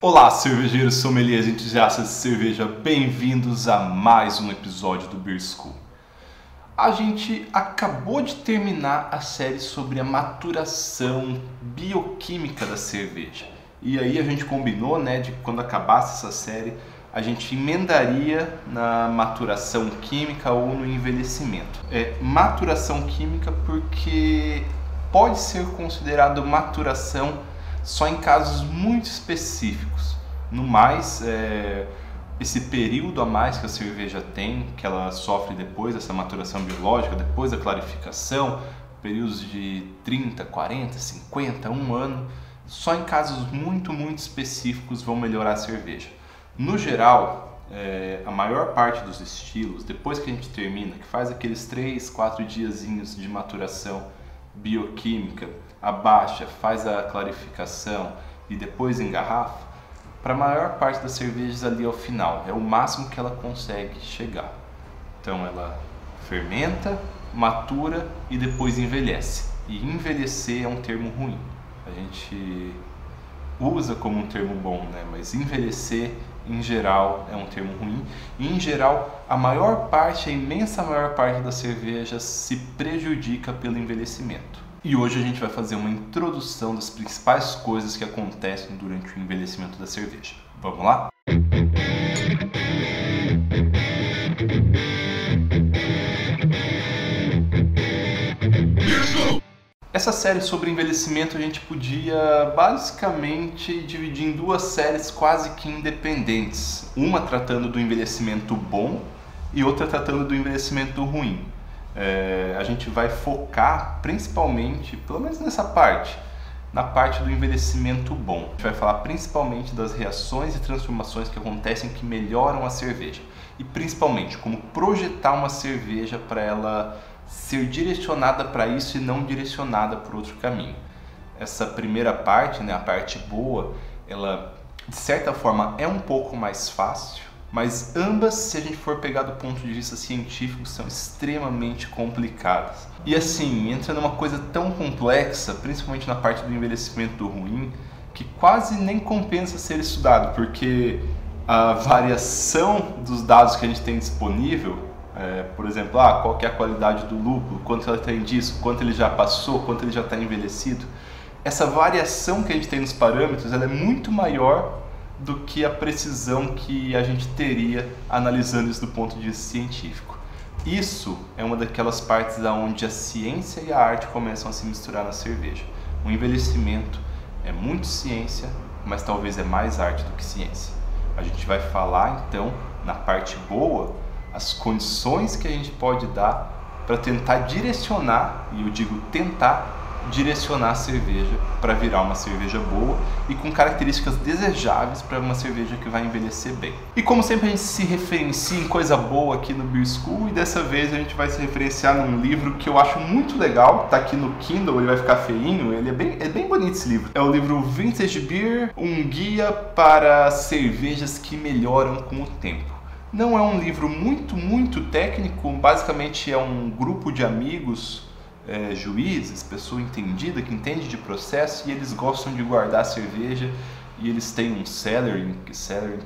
Olá, cervejeiros, sommeliers, entusiastas de cerveja, bem-vindos a mais um episódio do Beer School. A gente acabou de terminar a série sobre a maturação bioquímica da cerveja. E aí a gente combinou, de que quando acabasse essa série, a gente emendaria na maturação química ou no envelhecimento. Maturação química porque pode ser considerado maturação só em casos muito específicos. No mais, esse período a mais que a cerveja tem, que ela sofre depois dessa maturação biológica, depois da clarificação, períodos de 30, 40, 50, um ano, só em casos muito específicos vão melhorar a cerveja. No geral, a maior parte dos estilos, depois que a gente termina, que faz aqueles 3, 4 diazinhos de maturação bioquímica, abaixa, faz a clarificação e depois engarrafa, para a maior parte das cervejas ali ao final, é o máximo que ela consegue chegar. Então ela fermenta, matura e depois envelhece. E envelhecer é um termo ruim. A gente usa como um termo bom, mas envelhecer em geral é um termo ruim. E em geral, a imensa maior parte das cervejas se prejudica pelo envelhecimento. E hoje a gente vai fazer uma introdução das principais coisas que acontecem durante o envelhecimento da cerveja. Vamos lá? Essa série sobre envelhecimento a gente podia basicamente dividir em duas séries quase que independentes. Uma tratando do envelhecimento bom e outra tratando do envelhecimento ruim. A gente vai focar principalmente, pelo menos nessa parte, na parte do envelhecimento bom. A gente vai falar principalmente das reações e transformações que acontecem que melhoram a cerveja. E principalmente como projetar uma cerveja para ela ser direcionada para isso e não direcionada por outro caminho. Essa primeira parte, a parte boa, ela de certa forma é um pouco mais fácil, mas ambas, se a gente for pegar do ponto de vista científico, são extremamente complicadas. E assim, entra numa coisa tão complexa, principalmente na parte do envelhecimento ruim, que quase nem compensa ser estudado, porque a variação dos dados que a gente tem disponível, por exemplo, qual que é a qualidade do lúpulo, quanto ela tem disso, quanto ele já passou, quanto ele já está envelhecido, essa variação que a gente tem nos parâmetros, ela é muito maior do que a precisão que a gente teria analisando isso do ponto de vista científico. Isso é uma daquelas partes onde a ciência e a arte começam a se misturar na cerveja. O envelhecimento é muito ciência, mas talvez é mais arte do que ciência. A gente vai falar então, na parte boa, as condições que a gente pode dar para tentar direcionar, e eu digo tentar, direcionar a cerveja para virar uma cerveja boa e com características desejáveis para uma cerveja que vai envelhecer bem. E como sempre a gente se referencia em coisa boa aqui no Beer School, e dessa vez a gente vai se referenciar num livro que eu acho muito legal, tá aqui no Kindle, ele vai ficar feinho, ele é bem bonito esse livro. É o livro Vintage Beer, um guia para cervejas que melhoram com o tempo. Não é um livro muito técnico, basicamente é um grupo de amigos, juízes, pessoa entendida, que entende de processo, e eles gostam de guardar cerveja, e eles têm um cellaring,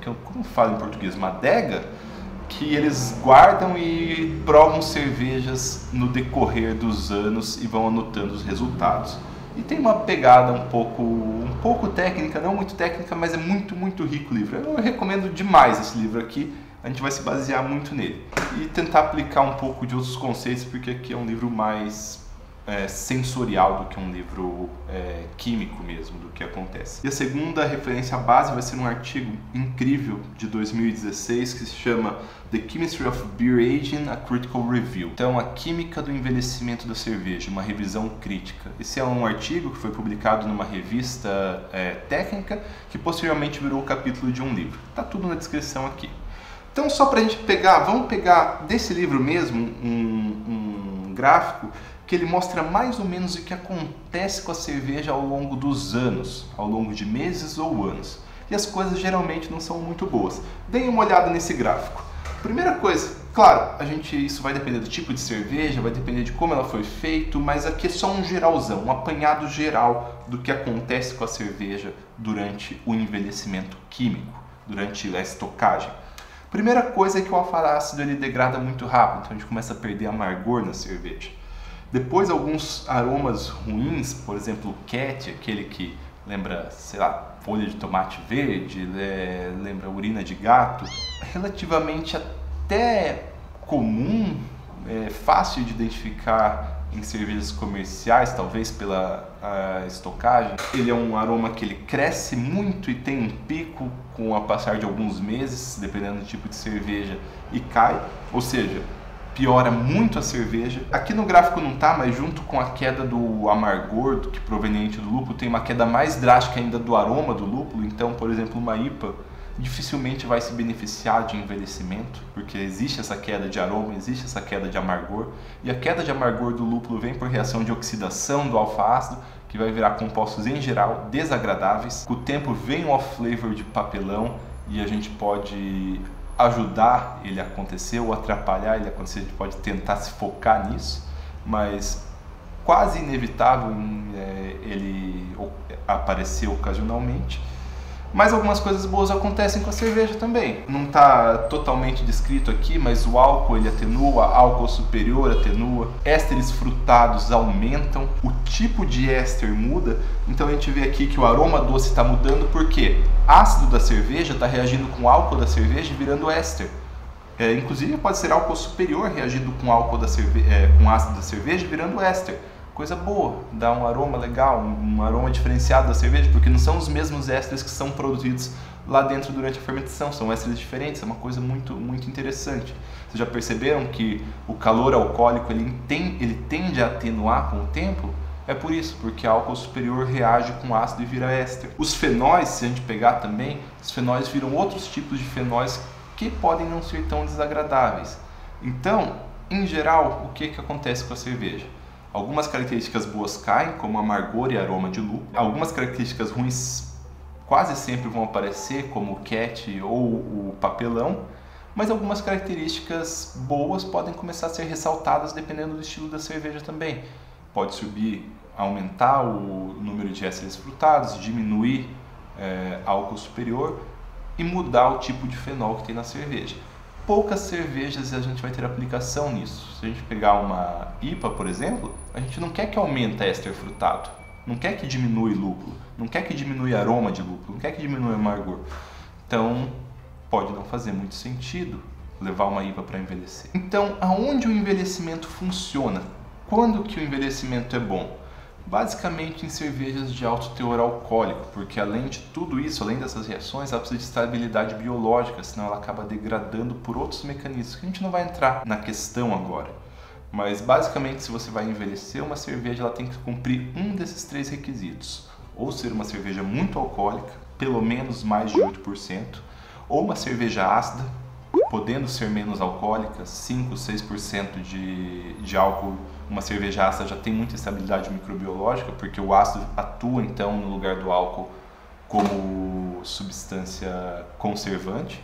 que eu como falo em português, uma adega, que eles guardam e provam cervejas no decorrer dos anos e vão anotando os resultados. E tem uma pegada um pouco técnica, não muito técnica, mas é muito rico o livro. Eu recomendo demais esse livro aqui. A gente vai se basear muito nele e tentar aplicar um pouco de outros conceitos, porque aqui é um livro mais sensorial do que um livro químico mesmo, do que acontece. E a segunda referência base vai ser um artigo incrível de 2016 que se chama The Chemistry of Beer Aging, a Critical Review. Então, a química do envelhecimento da cerveja, uma revisão crítica. Esse é um artigo que foi publicado numa revista técnica, que posteriormente virou o capítulo de um livro. Tá tudo na descrição aqui. Então, só para a gente pegar, vamos pegar desse livro mesmo um gráfico que ele mostra mais ou menos o que acontece com a cerveja ao longo dos anos, ao longo de meses ou anos. E as coisas geralmente não são muito boas. Deem uma olhada nesse gráfico. Primeira coisa, claro, isso vai depender do tipo de cerveja, vai depender de como ela foi feita, mas aqui é só um geralzão, um apanhado geral do que acontece com a cerveja durante o envelhecimento químico, durante a estocagem. Primeira coisa é que o alfarácido ele degrada muito rápido, então a gente começa a perder amargor na cerveja. Depois alguns aromas ruins, por exemplo o cat, aquele que lembra, sei lá, folha de tomate verde, lembra urina de gato, relativamente até comum, fácil de identificar em cervejas comerciais, talvez pela estocagem. Ele é um aroma que ele cresce muito e tem um pico com o passar de alguns meses, dependendo do tipo de cerveja, e cai, ou seja, piora muito a cerveja. Aqui no gráfico não tá, mas junto com a queda do amargor que proveniente do lúpulo, tem uma queda mais drástica ainda do aroma do lúpulo. Então, por exemplo, uma IPA dificilmente vai se beneficiar de envelhecimento, porque existe essa queda de aroma, existe essa queda de amargor, e a queda de amargor do lúpulo vem por reação de oxidação do alfa-ácido, que vai virar compostos em geral desagradáveis. Com o tempo vem o off-flavor de papelão e a gente pode ajudar ele a acontecer ou atrapalhar ele a acontecer, a gente pode tentar se focar nisso, mas quase inevitável ele aparecer ocasionalmente. Mas algumas coisas boas acontecem com a cerveja também. Não está totalmente descrito aqui, mas o álcool ele atenua, álcool superior atenua, ésteres frutados aumentam, o tipo de éster muda. Então a gente vê aqui que o aroma doce está mudando porque ácido da cerveja está reagindo com o álcool da cerveja e virando éster. Inclusive pode ser álcool superior reagindo com álcool com ácido da cerveja e virando éster. Coisa boa, dá um aroma legal, um aroma diferenciado da cerveja, porque não são os mesmos ésteres que são produzidos lá dentro durante a fermentação, são ésteres diferentes, é uma coisa muito, muito interessante. Vocês já perceberam que o calor alcoólico ele tende a atenuar com o tempo? É por isso, porque álcool superior reage com ácido e vira éster. Os fenóis, se a gente pegar também, os fenóis viram outros tipos de fenóis que podem não ser tão desagradáveis. Então, em geral, o que acontece com a cerveja? Algumas características boas caem, como amargor e aroma de lúpulo. Algumas características ruins quase sempre vão aparecer, como o cat ou o papelão. Mas algumas características boas podem começar a ser ressaltadas dependendo do estilo da cerveja também. Pode subir, aumentar o número de ésteres frutados, diminuir álcool superior e mudar o tipo de fenol que tem na cerveja. Poucas cervejas a gente vai ter aplicação nisso. Se a gente pegar uma IPA, por exemplo, a gente não quer que aumente éster frutado, não quer que diminua lúpulo, não quer que diminua aroma de lúpulo, não quer que diminua amargor. Então, pode não fazer muito sentido levar uma IPA para envelhecer. Então, aonde o envelhecimento funciona? Quando que o envelhecimento é bom? Basicamente em cervejas de alto teor alcoólico, porque além de tudo isso, além dessas reações, ela precisa de estabilidade biológica, senão ela acaba degradando por outros mecanismos, que a gente não vai entrar na questão agora. Mas basicamente, se você vai envelhecer uma cerveja, ela tem que cumprir um desses três requisitos. Ou ser uma cerveja muito alcoólica, pelo menos mais de 8%, ou uma cerveja ácida, podendo ser menos alcoólica, 5, 6% de álcool. Uma cerveja ácida já tem muita estabilidade microbiológica, porque o ácido atua então no lugar do álcool como substância conservante.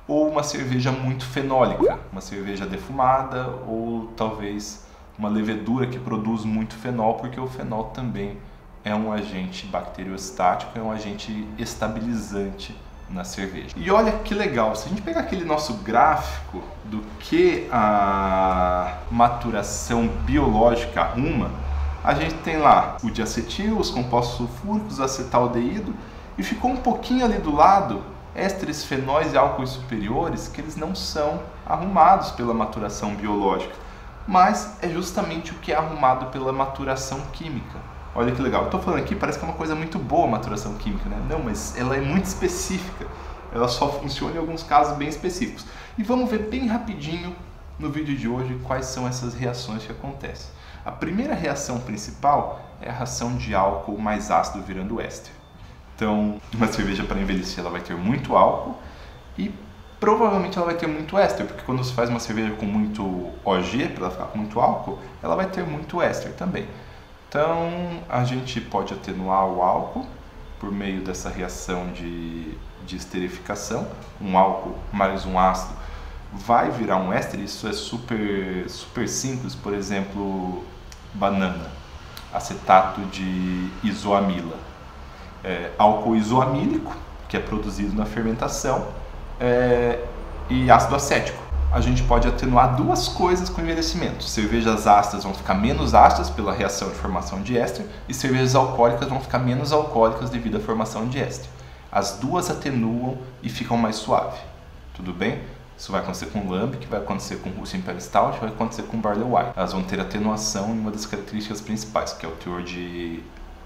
Ou uma cerveja muito fenólica, uma cerveja defumada, ou talvez uma levedura que produz muito fenol, porque o fenol também é um agente bacteriostático, é um agente estabilizante na cerveja. E olha que legal, se a gente pegar aquele nosso gráfico do que a maturação biológica arruma, a gente tem lá o diacetil, os compostos sulfúricos, acetaldeído, e ficou um pouquinho ali do lado ésteres, fenóis e álcoois superiores que eles não são arrumados pela maturação biológica, mas é justamente o que é arrumado pela maturação química. Olha que legal, eu estou falando aqui, parece que é uma coisa muito boa a maturação química, né? Não, mas ela é muito específica, ela só funciona em alguns casos bem específicos. E vamos ver bem rapidinho no vídeo de hoje quais são essas reações que acontecem. A primeira reação principal é a reação de álcool mais ácido virando éster. Então, uma cerveja para envelhecer ela vai ter muito álcool e provavelmente ela vai ter muito éster, porque quando você faz uma cerveja com muito OG, para ela ficar com muito álcool, ela vai ter muito éster também. Então, a gente pode atenuar o álcool por meio dessa reação de esterificação. Um álcool mais um ácido vai virar um éster. Isso é super simples. Por exemplo, banana, acetato de isoamila, álcool isoamílico, que é produzido na fermentação, e ácido acético. A gente pode atenuar duas coisas com o envelhecimento. Cervejas ácidas vão ficar menos ácidas pela reação de formação de éster, e cervejas alcoólicas vão ficar menos alcoólicas devido à formação de éster. As duas atenuam e ficam mais suaves. Tudo bem? Isso vai acontecer com Lambic, vai acontecer com Russian Imperial Stout, vai acontecer com Barley Wine. Elas vão ter atenuação em uma das características principais, que é o teor de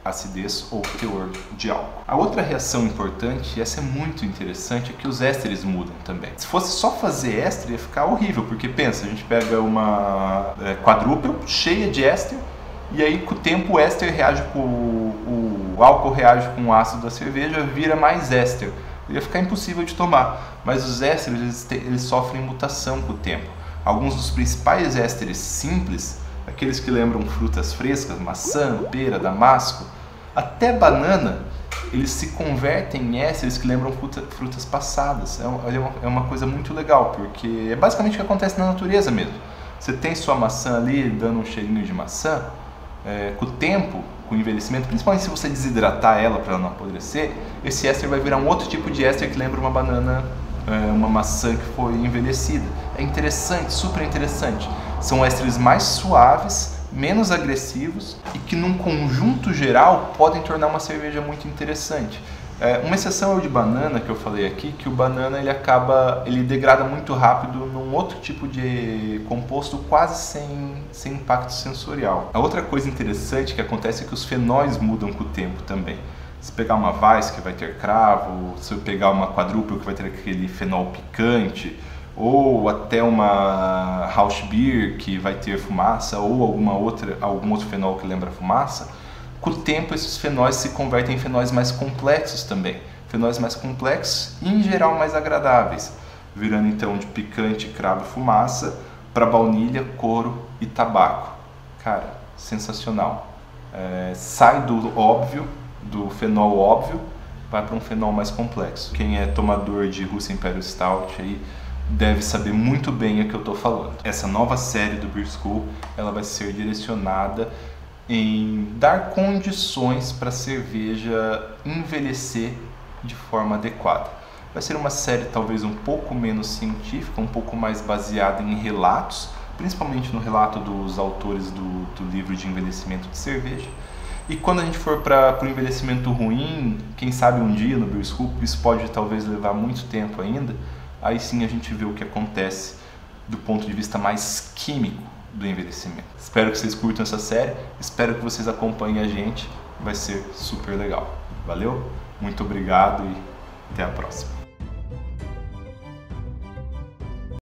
acidez ou teor de álcool. A outra reação importante, e essa é muito interessante, é que os ésteres mudam também. Se fosse só fazer éster, ia ficar horrível, porque pensa, a gente pega uma quadrúpel cheia de éster, e aí com o tempo o éster reage com o álcool reage com o ácido da cerveja, vira mais éster. Ia ficar impossível de tomar, mas os ésteres eles sofrem mutação com o tempo. Alguns dos principais ésteres simples, aqueles que lembram frutas frescas, maçã, pera, damasco, até banana, eles se convertem em ésteres que lembram frutas passadas. É uma coisa muito legal, porque é basicamente o que acontece na natureza mesmo. Você tem sua maçã ali dando um cheirinho de maçã, com o tempo, com o envelhecimento, principalmente se você desidratar ela para ela não apodrecer, esse éster vai virar um outro tipo de éster que lembra uma banana, uma maçã que foi envelhecida. É interessante, super interessante. São ésteres mais suaves, menos agressivos e que num conjunto geral podem tornar uma cerveja muito interessante. Uma exceção é o de banana, que eu falei aqui, que o banana ele degrada muito rápido num outro tipo de composto quase sem impacto sensorial. A outra coisa interessante que acontece é que os fenóis mudam com o tempo também. Se pegar uma Weiss, que vai ter cravo, se eu pegar uma quadrúpel, que vai ter aquele fenol picante, ou até uma Rauch Beer, que vai ter fumaça, ou algum outro fenol que lembra fumaça, com o tempo esses fenóis se convertem em fenóis mais complexos também. Fenóis mais complexos e em geral mais agradáveis, virando então de picante, cravo e fumaça para baunilha, couro e tabaco. Cara, sensacional. Sai do óbvio, do fenol óbvio, vai para um fenol mais complexo. Quem é tomador de Russian Imperial Stout aí deve saber muito bem o que eu estou falando. Essa nova série do Beer School, ela vai ser direcionada em dar condições para a cerveja envelhecer de forma adequada. Vai ser uma série talvez um pouco menos científica, um pouco mais baseada em relatos, principalmente no relato dos autores do livro de envelhecimento de cerveja. E quando a gente for para o envelhecimento ruim, quem sabe um dia no Beer School, isso pode talvez levar muito tempo ainda, aí sim a gente vê o que acontece do ponto de vista mais químico do envelhecimento. Espero que vocês curtam essa série, espero que vocês acompanhem a gente, vai ser super legal. Valeu? Muito obrigado e até a próxima.